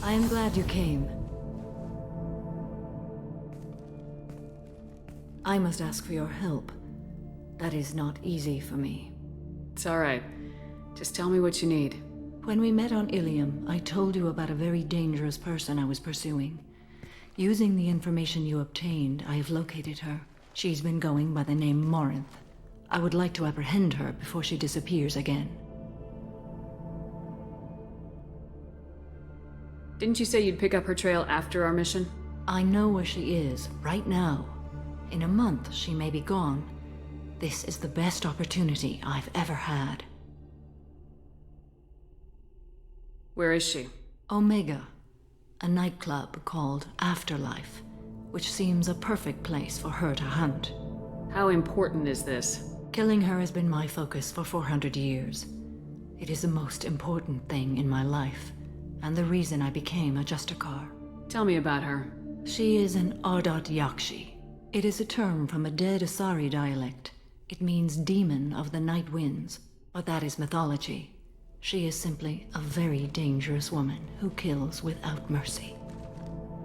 I am glad you came. I must ask for your help. That is not easy for me. It's alright. Just tell me what you need. When we met on Ilium, I told you about a very dangerous person I was pursuing. Using the information you obtained, I have located her. She's been going by the name Morinth. I would like to apprehend her before she disappears again. Didn't you say you'd pick up her trail after our mission? I know where she is, right now. In a month, she may be gone. This is the best opportunity I've ever had. Where is she? Omega, a nightclub called Afterlife, which seems a perfect place for her to hunt. How important is this? Killing her has been my focus for 400 years. It is the most important thing in my life, and the reason I became a Justicar. Tell me about her. She is an Ardat Yakshi. It is a term from a dead Asari dialect. It means demon of the night winds, but that is mythology. She is simply a very dangerous woman who kills without mercy.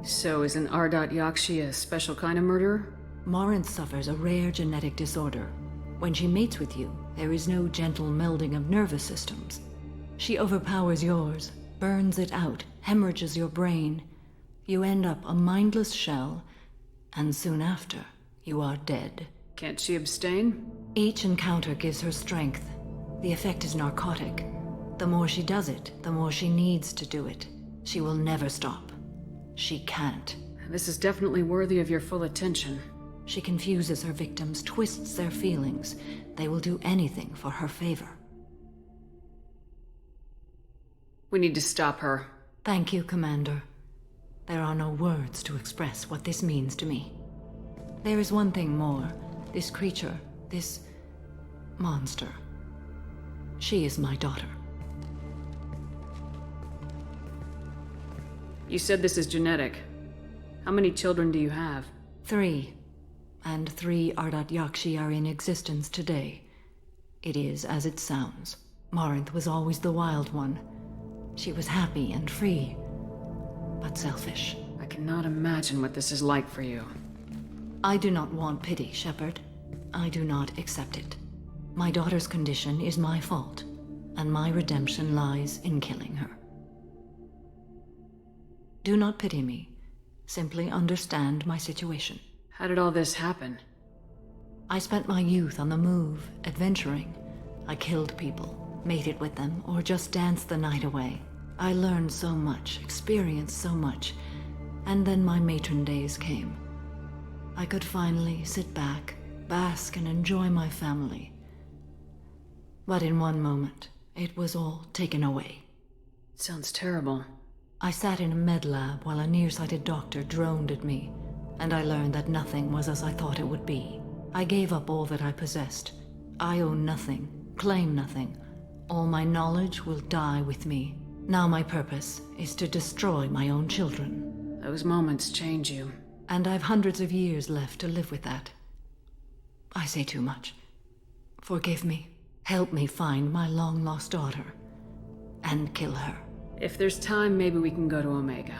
So is an Ardat Yakshi a special kind of murderer? Morinth suffers a rare genetic disorder. When she mates with you, there is no gentle melding of nervous systems. She overpowers yours, burns it out, hemorrhages your brain. You end up a mindless shell, and soon after, you are dead. Can't she abstain? Each encounter gives her strength. The effect is narcotic. The more she does it, the more she needs to do it. She will never stop. She can't. This is definitely worthy of your full attention. She confuses her victims, twists their feelings. They will do anything for her favor. We need to stop her. Thank you, Commander. There are no words to express what this means to me. There is one thing more. This creature, this monster. She is my daughter. You said this is genetic. How many children do you have? 3. And 3 Ardat Yakshi are in existence today. It is as it sounds. Morinth was always the wild one. She was happy and free, but selfish. I cannot imagine what this is like for you. I do not want pity, Shepard. I do not accept it. My daughter's condition is my fault, and my redemption lies in killing her. Do not pity me. Simply understand my situation. How did all this happen? I spent my youth on the move, adventuring. I killed people, mated with them, or just danced the night away. I learned so much, experienced so much, and then my matron days came. I could finally sit back, bask and enjoy my family. But in one moment, it was all taken away. It sounds terrible. I sat in a med lab while a nearsighted doctor droned at me, and I learned that nothing was as I thought it would be. I gave up all that I possessed. I own nothing, claim nothing. All my knowledge will die with me. Now my purpose is to destroy my own children. Those moments change you. And I've hundreds of years left to live with that. I say too much. Forgive me. Help me find my long-lost daughter. And kill her. If there's time, maybe we can go to Omega.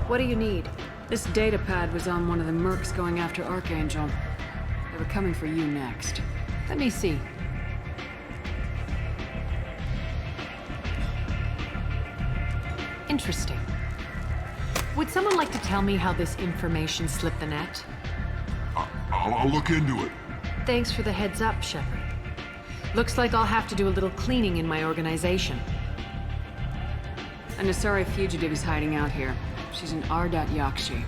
What do you need? This data pad was on one of the mercs going after Archangel. They were coming for you next. Let me see. Interesting. Would someone like to tell me how this information slipped the net? I'll look into it. Thanks for the heads up, Shepard. Looks like I'll have to do a little cleaning in my organization. An Asari fugitive is hiding out here. She's an Ardat Yakshi.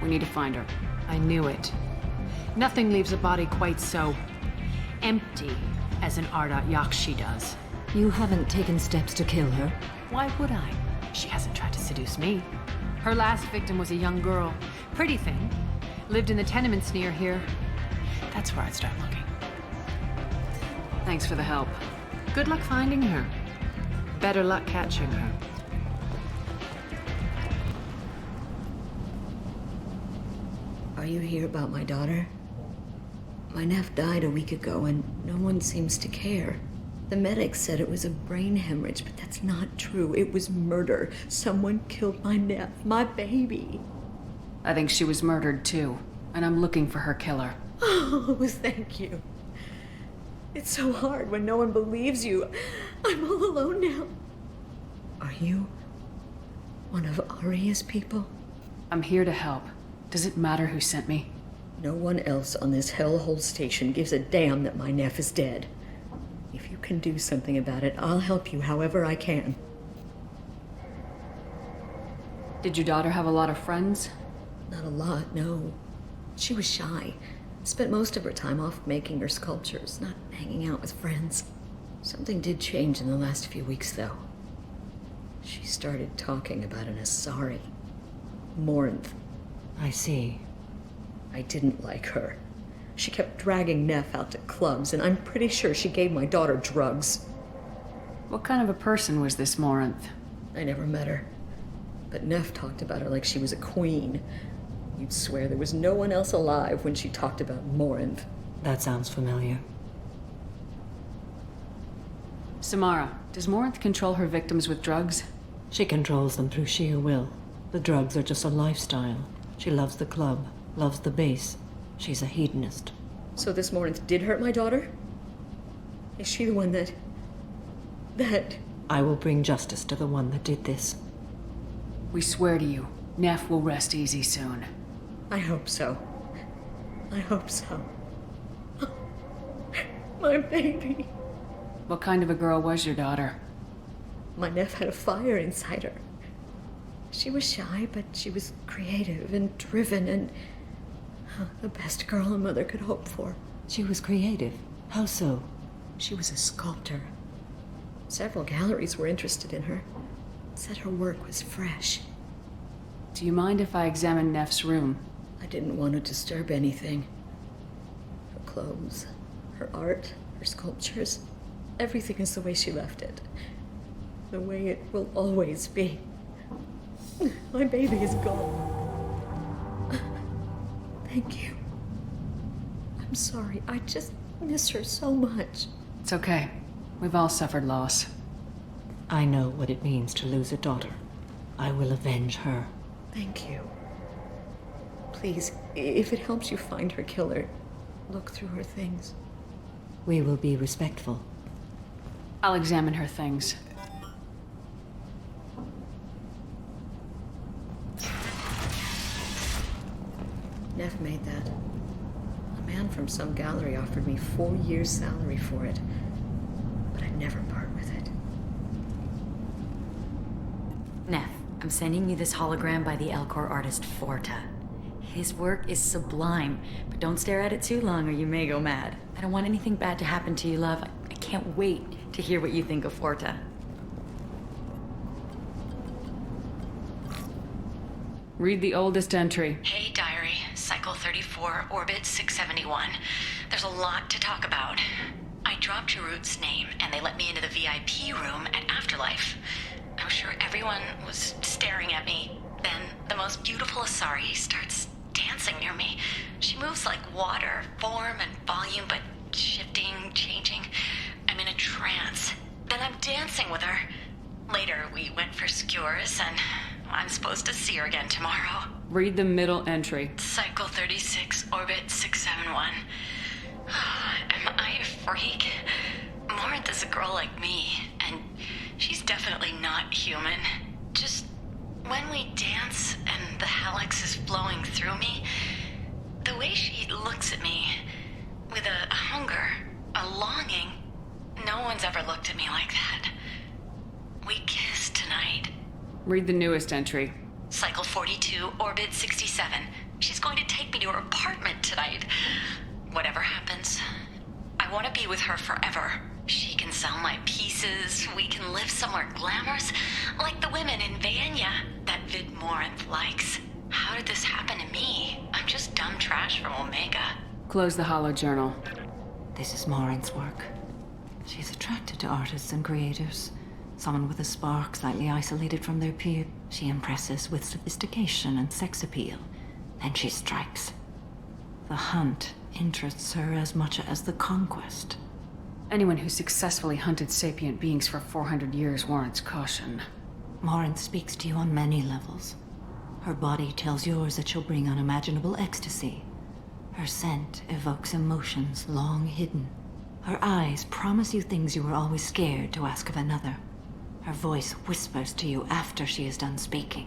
We need to find her. I knew it. Nothing leaves a body quite so empty as an Ardat Yakshi does. You haven't taken steps to kill her? Why would I? She hasn't tried to seduce me. Her last victim was a young girl. Pretty thing. Lived in the tenements near here. That's where I'd start looking. Thanks for the help. Good luck finding her. Better luck catching her. Are you here about my daughter? My nephew died a week ago and no one seems to care. The medics said it was a brain hemorrhage, but that's not true. It was murder. Someone killed my nephew, my baby. I think she was murdered too, and I'm looking for her killer. Oh, thank you. It's so hard when no one believes you. I'm all alone now. Are you one of Aria's people? I'm here to help. Does it matter who sent me? No one else on this hellhole station gives a damn that my nephew is dead. If you can do something about it, I'll help you however I can. Did your daughter have a lot of friends? Not a lot, no. She was shy. Spent most of her time off making her sculptures, not hanging out with friends. Something did change in the last few weeks, though. She started talking about an Asari. Morinth. I see. I didn't like her. She kept dragging Neff out to clubs, and I'm pretty sure she gave my daughter drugs. What kind of a person was this Morinth? I never met her. But Neff talked about her like she was a queen. You'd swear there was no one else alive when she talked about Morinth. That sounds familiar. Samara, does Morinth control her victims with drugs? She controls them through sheer will. The drugs are just a lifestyle. She loves the club, loves the base. She's a hedonist. So this Morinth did hurt my daughter? Is she the one that... I will bring justice to the one that did this. We swear to you, Neff will rest easy soon. I hope so. I hope so. My baby. What kind of a girl was your daughter? My nephew had a fire inside her. She was shy, but she was creative and driven and the best girl a mother could hope for. She was creative. How so? She was a sculptor. Several galleries were interested in her. Said her work was fresh. Do you mind if I examine Neff's room? I didn't want to disturb anything. Her clothes, her art, her sculptures, everything is the way she left it. The way it will always be. My baby is gone. Thank you. I'm sorry. I just miss her so much. It's okay. We've all suffered loss. I know what it means to lose a daughter. I will avenge her. Thank you. Please, if it helps you find her killer, look through her things. We will be respectful. I'll examine her things. Neff made that. A man from some gallery offered me 4 years' salary for it, but I'd never part with it. Neff, I'm sending you this hologram by the Elcor artist Forta. His work is sublime, but don't stare at it too long or you may go mad. I don't want anything bad to happen to you, love. I can't wait to hear what you think of Forta. Read the oldest entry. Hey, diary. Cycle 34, orbit 671. There's a lot to talk about. I dropped Jarut's name, and they let me into the VIP room at Afterlife. I'm sure everyone was staring at me. Then the most beautiful Asari starts dancing near me. She moves like water, form and volume, but shifting, changing. I'm in a trance. Then I'm dancing with her. Later, we went for skewers, and I'm supposed to see her again tomorrow. Read the middle entry. Cycle 36, orbit 671. Am I a freak? Morinth is a girl like me, and she's definitely not human. Just when we dance and the helix is flowing through me, the way she looks at me, with a hunger, a longing, no one's ever looked at me like that. We kissed tonight. Read the newest entry. Cycle 42, orbit 67. She's going to take me to her apartment tonight. Whatever happens, I want to be with her forever. She can sell my pieces. We can live somewhere glamorous, like the women in Vanya that Vid Morinth likes. How did this happen to me? I'm just dumb trash from Omega. Close the holo journal. This is Morinth's work. She's attracted to artists and creators. Someone with a spark, slightly isolated from their peer. She impresses with sophistication and sex appeal. Then she strikes. The hunt interests her as much as the conquest. Anyone who successfully hunted sapient beings for 400 years warrants caution. Morin speaks to you on many levels. Her body tells yours that she'll bring unimaginable ecstasy. Her scent evokes emotions long hidden. Her eyes promise you things you were always scared to ask of another. Her voice whispers to you after she is done speaking.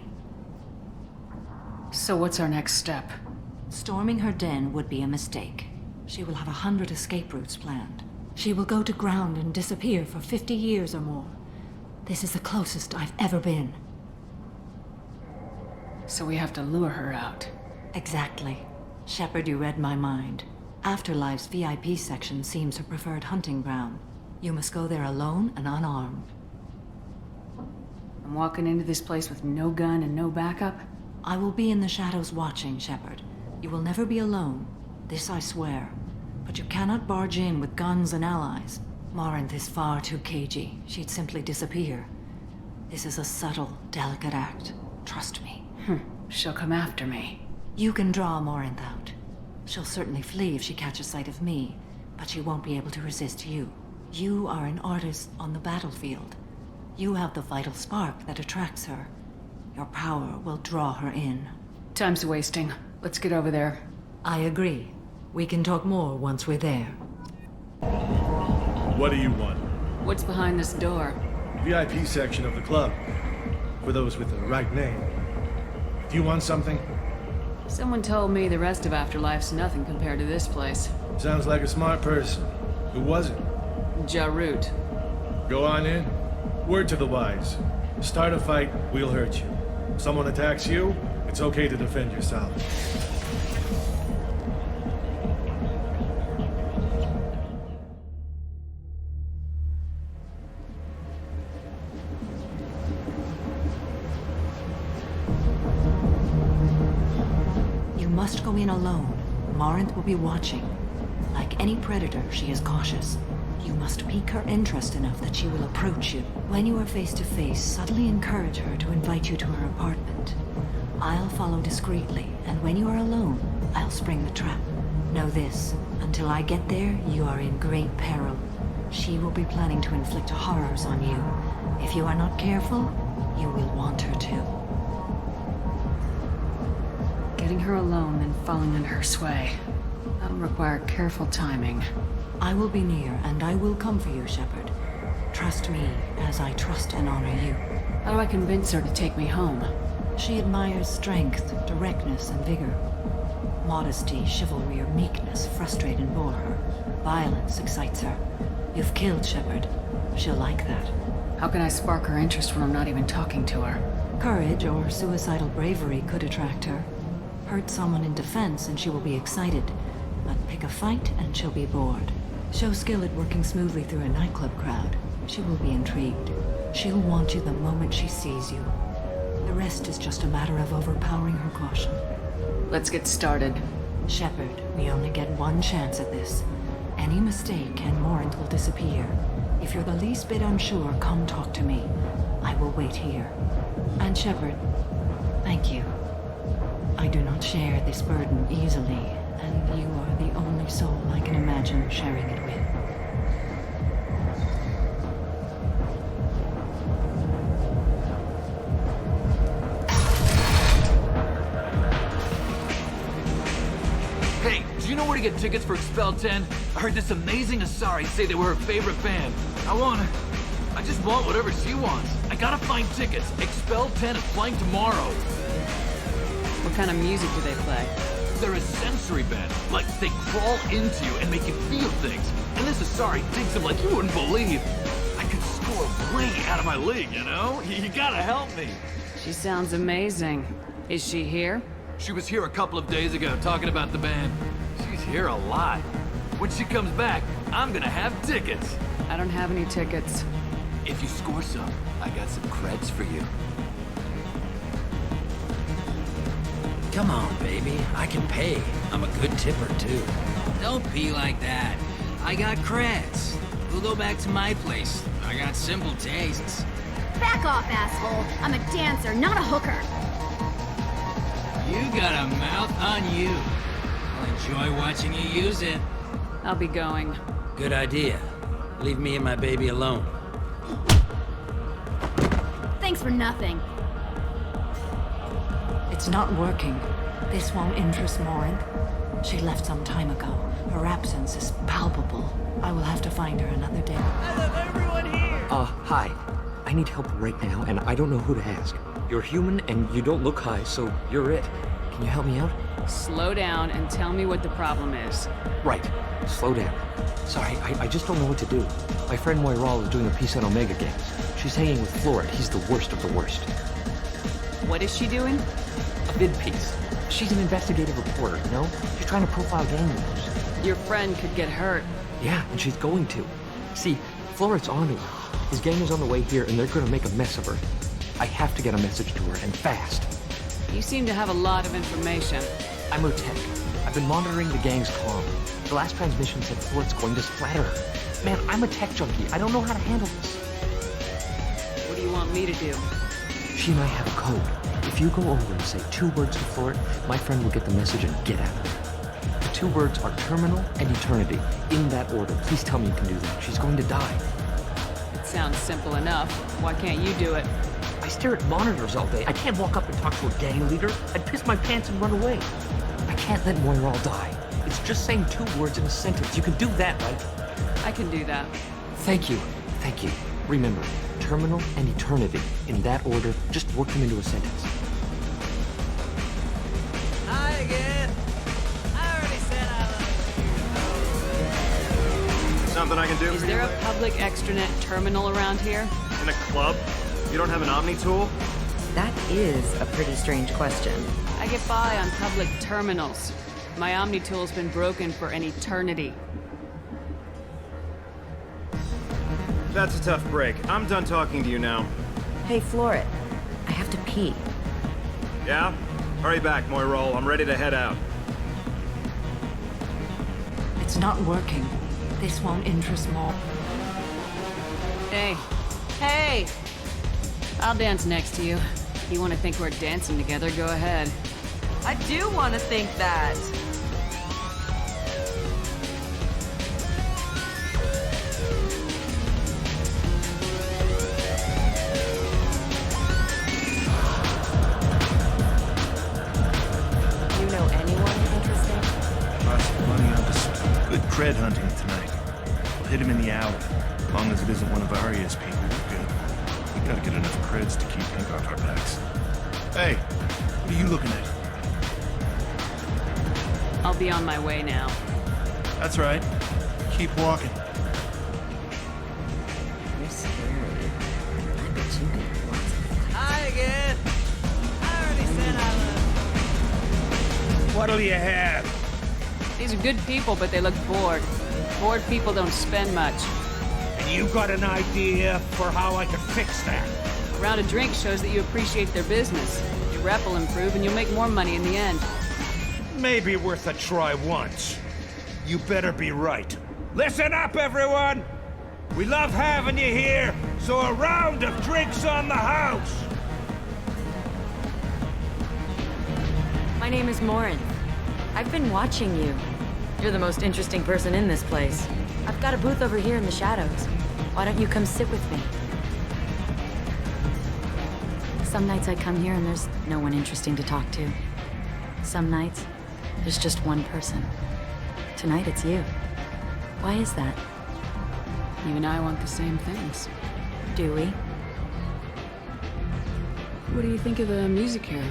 So what's our next step? Storming her den would be a mistake. She will have 100 escape routes planned. She will go to ground and disappear for 50 years or more. This is the closest I've ever been. So we have to lure her out. Exactly. Shepard, you read my mind. Afterlife's VIP section seems her preferred hunting ground. You must go there alone and unarmed. I'm walking into this place with no gun and no backup? I will be in the shadows watching, Shepard. You will never be alone. This I swear. But you cannot barge in with guns and allies. Morinth is far too cagey. She'd simply disappear. This is a subtle, delicate act. Trust me. She'll come after me. You can draw Morinth out. She'll certainly flee if she catches sight of me, but she won't be able to resist you. You are an artist on the battlefield. You have the vital spark that attracts her. Your power will draw her in. Time's wasting. Let's get over there. I agree. We can talk more once we're there. What do you want? What's behind this door? VIP section of the club. For those with the right name. Do you want something? Someone told me the rest of Afterlife's nothing compared to this place. Sounds like a smart person. Who was it? Jarut. Go on in. Word to the wise. Start a fight, we'll hurt you. If someone attacks you, it's okay to defend yourself. You must go in alone. Morinth will be watching. Like any predator, she is cautious. You must pique her interest enough that she will approach you. When you are face to face, subtly encourage her to invite you to her apartment. I'll follow discreetly, and when you are alone, I'll spring the trap. Know this, until I get there, you are in great peril. She will be planning to inflict horrors on you. If you are not careful, you will want her to. Getting her alone and falling under her sway. That'll require careful timing. I will be near, and I will come for you, Shepard. Trust me, as I trust and honor you. How do I convince her to take me home? She admires strength, directness, and vigor. Modesty, chivalry, or meekness frustrate and bore her. Violence excites her. You've killed Shepard. She'll like that. How can I spark her interest when I'm not even talking to her? Courage or suicidal bravery could attract her. Hurt someone in defense and she will be excited. But pick a fight and she'll be bored. Show skill at working smoothly through a nightclub crowd. She will be intrigued. She'll want you the moment she sees you. The rest is just a matter of overpowering her caution. Let's get started. Shepard, we only get one chance at this. Any mistake and Morinth will disappear. If you're the least bit unsure, come talk to me. I will wait here. And Shepard, thank you. I do not share this burden easily, and you are the only soul I can imagine sharing it with. Hey, do you know where to get tickets for Expel 10? I heard this amazing Asari say they were her favorite band. I just want whatever she wants. I gotta find tickets. Expel 10 is playing tomorrow. What kind of music do they play? They're a sensory band. Like, they crawl into you and make you feel things. And this Asari digs them like you wouldn't believe. I could score way out of my league, you know? You gotta help me. She sounds amazing. Is she here? She was here a couple of days ago talking about the band. She's here a lot. When she comes back, I'm gonna have tickets. I don't have any tickets. If you score some, I got some creds for you. Come on, baby. I can pay. I'm a good tipper, too. Don't be like that. I got creds. We'll go back to my place. I got simple tastes. Back off, asshole. I'm a dancer, not a hooker. You got a mouth on you. I'll enjoy watching you use it. I'll be going. Good idea. Leave me and my baby alone. Thanks for nothing. It's not working. This won't interest Morin. She left some time ago. Her absence is palpable. I will have to find her another day. Hi. I need help right now, and I don't know who to ask. You're human, and you don't look high, so you're it. Can you help me out? Slow down and tell me what the problem is. Right. Slow down. Sorry, I just don't know what to do. My friend Moiral is doing a piece on Omega Games. She's hanging with Florid. He's the worst of the worst. What is she doing? A vid piece. She's an investigative reporter, you know? She's trying to profile gang members. Your friend could get hurt. Yeah, and she's going to. See, Florid's on to her. His gang is on the way here, and they're gonna make a mess of her. I have to get a message to her, and fast. You seem to have a lot of information. I'm her tech. I've been monitoring the gang's comm. The last transmission said Florid's going to splatter her. Man, I'm a tech junkie. I don't know how to handle this. What do you want me to do? She and I have a code. If you go over and say 2 words to Florid, my friend will get the message and get at her. The 2 words are terminal and eternity. In that order. Please tell me you can do that. She's going to die. It sounds simple enough. Why can't you do it? I stare at monitors all day. I can't walk up and talk to a gang leader. I'd piss my pants and run away. I can't let Moiral die. It's just saying 2 words in a sentence. You can do that, right? I can do that. Thank you. Thank you. Remember, terminal and eternity. In that order, just work them into a sentence. Hi again. I already said I love you. Something I can do Is for there you? a public extranet terminal around here? In a club? You don't have an Omni tool? That is a pretty strange question. I get by on public terminals. My Omni tool's been broken for an eternity. That's a tough break. I'm done talking to you now. Hey, Florid. I have to pee. Yeah? Hurry back, Moiral. I'm ready to head out. It's not working. This won't interest more. Hey. Hey! I'll dance next to you. You want to think we're dancing together, go ahead. I do want to think that. You know anyone interesting? Lots of money on this. Good cred hunting tonight. We'll hit him in the alley. As long as it isn't one of Arya's people, we're good. We gotta get enough creds to keep ink on our backs. Hey, what are you looking at? I'll be on my way now. That's right. Keep walking. You're scary. I bet you get lots of Hi again. I already said I love What'll you have? These are good people, but they look bored. Bored people don't spend much. And you got an idea for how I can fix that? A round of drinks shows that you appreciate their business. Your rep will improve and you'll make more money in the end. Maybe worth a try once. You better be right. Listen up, everyone! We love having you here, so a round of drinks on the house! My name is Morin. I've been watching you. You're the most interesting person in this place. I've got a booth over here in the shadows. Why don't you come sit with me? Some nights I come here and there's no one interesting to talk to. Some nights, there's just one person. Tonight it's you. Why is that? You and I want the same things. Do we? What do you think of the music here?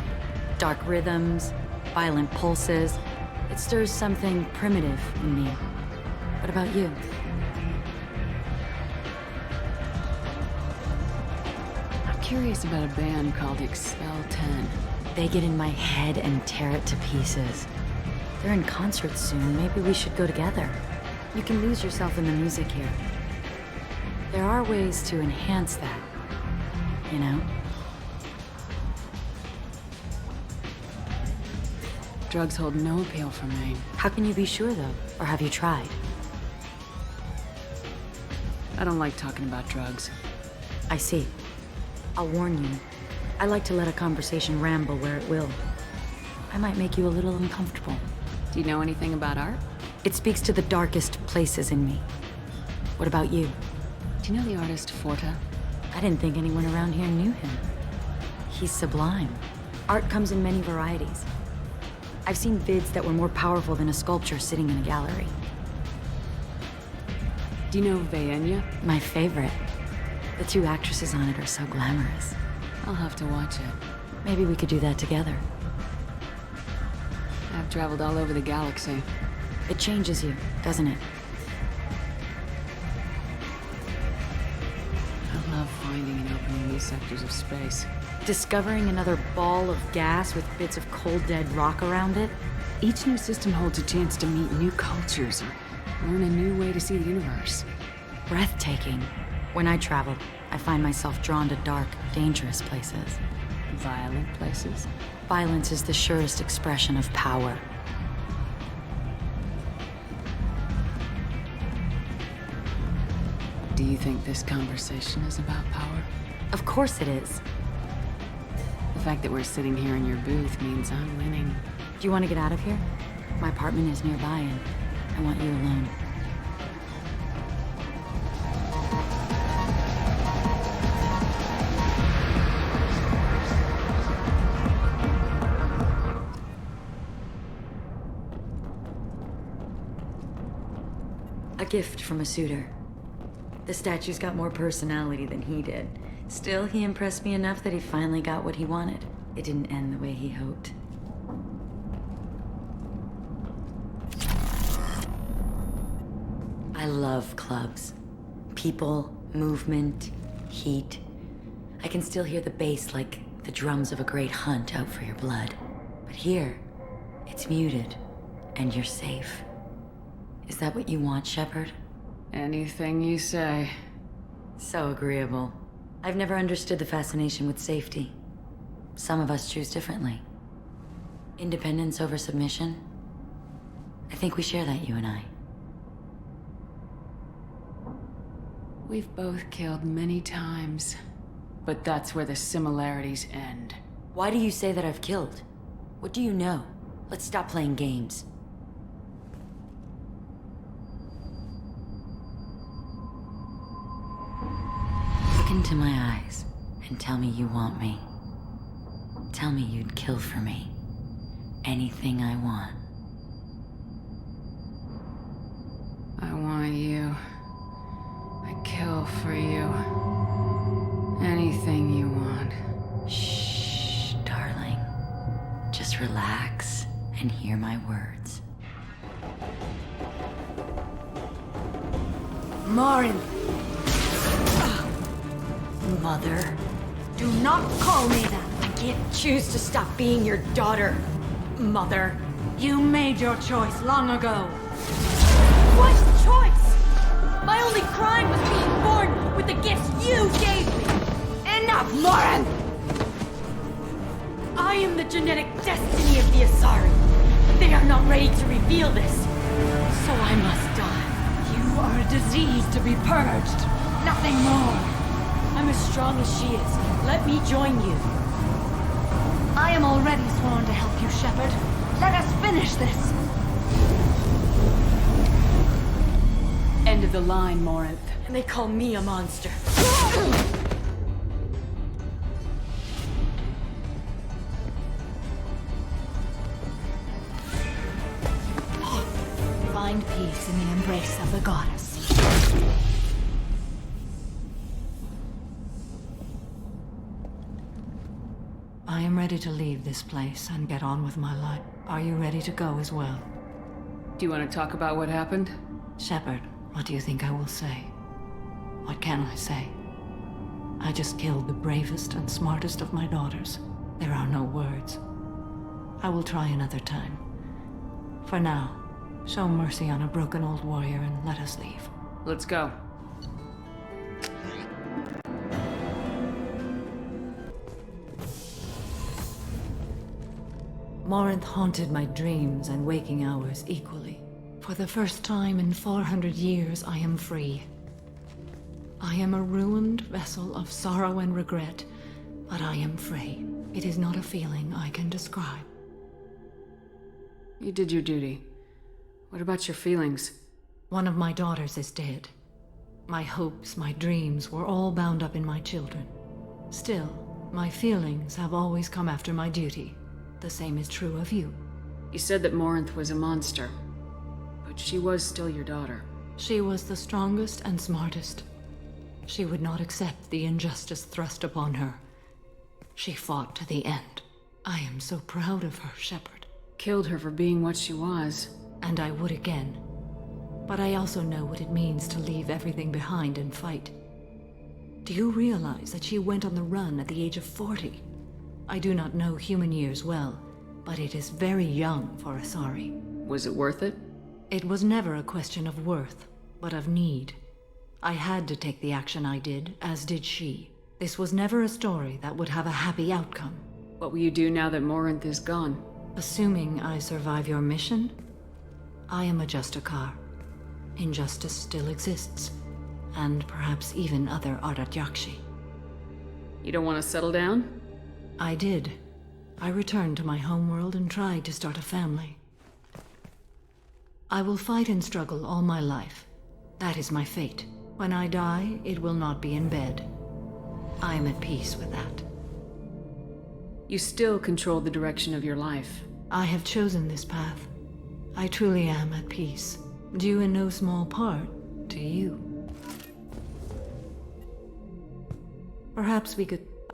Dark rhythms, violent pulses. It stirs something primitive in me. What about you? I'm curious about a band called Expel 10. They get in my head and tear it to pieces. They're in concert soon. Maybe we should go together. You can lose yourself in the music here. There are ways to enhance that, you know? Drugs hold no appeal for me. How can you be sure, though? Or have you tried? I don't like talking about drugs. I see. I'll warn you. I like to let a conversation ramble where it will. I might make you a little uncomfortable. Do you know anything about art? It speaks to the darkest places in me. What about you? Do you know the artist Forta? I didn't think anyone around here knew him. He's sublime. Art comes in many varieties. I've seen vids that were more powerful than a sculpture sitting in a gallery. Do you know Vaenya? My favorite. The two actresses on it are so glamorous. I'll have to watch it. Maybe we could do that together. I've traveled all over the galaxy. It changes you, doesn't it? I love finding and opening new sectors of space. Discovering another ball of gas with bits of cold dead rock around it? Each new system holds a chance to meet new cultures or learn a new way to see the universe. Breathtaking. When I travel, I find myself drawn to dark, dangerous places. Violent places? Violence is the surest expression of power. Do you think this conversation is about power? Of course it is. The fact that we're sitting here in your booth means I'm winning. Do you want to get out of here? My apartment is nearby and I want you alone. A gift from a suitor. The statue's got more personality than he did. Still, he impressed me enough that he finally got what he wanted. It didn't end the way he hoped. I love clubs. People, movement, heat. I can still hear the bass like the drums of a great hunt out for your blood. But here, it's muted, and you're safe. Is that what you want, Shepard? Anything you say. So agreeable. I've never understood the fascination with safety. Some of us choose differently. Independence over submission? I think we share that, you and I. We've both killed many times, but that's where the similarities end. Why do you say that I've killed? What do you know? Let's stop playing games. Look into my eyes and tell me you want me. Tell me you'd kill for me. Anything I want. I want you. I kill for you. Anything you want. Shh, darling. Just relax and hear my words. Morin! Mother. Do not call me that! I can't choose to stop being your daughter, Mother. You made your choice long ago. What choice? My only crime was being born with the gifts you gave me. Enough, Morin! I am the genetic destiny of the Asari. They are not ready to reveal this, so I must die. You are a disease to be purged. Nothing more. I'm as strong as she is. Let me join you. I am already sworn to help you, Shepard. Let us finish this. End of the line, Morinth. And they call me a monster. Find peace in the embrace of the goddess. I am ready to leave this place and get on with my life. Are you ready to go as well? Do you want to talk about what happened? Shepard, what do you think I will say? What can I say? I just killed the bravest and smartest of my daughters. There are no words. I will try another time. For now, show mercy on a broken old warrior and let us leave. Let's go. Morinth haunted my dreams and waking hours equally. For the first time in 400 years, I am free. I am a ruined vessel of sorrow and regret, but I am free. It is not a feeling I can describe. You did your duty. What about your feelings? One of my daughters is dead. My hopes, my dreams were all bound up in my children. Still, my feelings have always come after my duty. The same is true of you. You said that Morinth was a monster, but she was still your daughter. She was the strongest and smartest. She would not accept the injustice thrust upon her. She fought to the end. I am so proud of her, Shepard. Killed her for being what she was. And I would again. But I also know what it means to leave everything behind and fight. Do you realize that she went on the run at the age of 40? I do not know human years well, but it is very young for Asari. Was it worth it? It was never a question of worth, but of need. I had to take the action I did, as did she. This was never a story that would have a happy outcome. What will you do now that Morinth is gone? Assuming I survive your mission, I am a Justikar. Injustice still exists, and perhaps even other Ardat Yakshi. You don't want to settle down? I did. I returned to my homeworld and tried to start a family. I will fight and struggle all my life. That is my fate. When I die, it will not be in bed. I am at peace with that. You still control the direction of your life. I have chosen this path. I truly am at peace, due in no small part to you. Perhaps we could